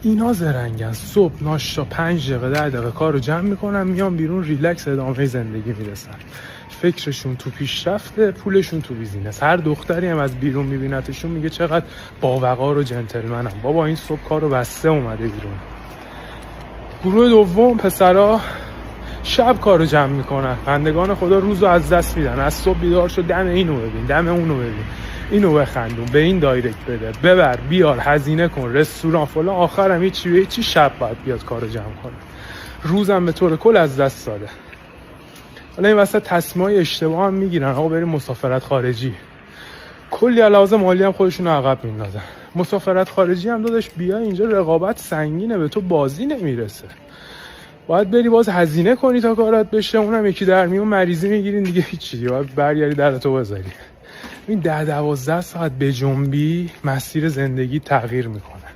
اینا زرنگن، صبح ناشتا 5 دقیقه 10 دقیقه کار رو جمع میکنن، میان بیرون ریلکس ادامه زندگی میرسن. فکرشون تو پیشرفته، پولشون تو بیزینس. هر دختری هم از بیرون میبینتشون میگه چقدر باوقار و جنتلمنم. بابا این صبح کار رو بسته اومده بیرون. گروه دوم پسرا شب کارو جمع میکنن. بندگان خدا روزو از دست میدن. از صبح بیدار شو دم اینو ببین، دم اونو ببین، اینو بخندون، به این دایرکت بده، ببر بیار، هزینه کن، رستوران فلان. آخرم هیچی شب باید بیاد کارو جمع کنه. روزم به طور کل از دست داده. حالا این وسط تصمیمای اشتباه هم میگیرن. آقا بریم مسافرت خارجی، کلی علاوه مالی هم خودشون رو عقب میندازن. مسافرت خارجی هم داداش بیا اینجا رقابت سنگینه، به تو بازی نمیرسه. باید بری باز هزینه کنی تا کارات بشه. اونم یکی در میون مریضی میگیرین دیگه، هیچی دیگه باید برگردی درتو بذاری. این 10-12 ساعت به جنبی مسیر زندگی تغییر میکنه.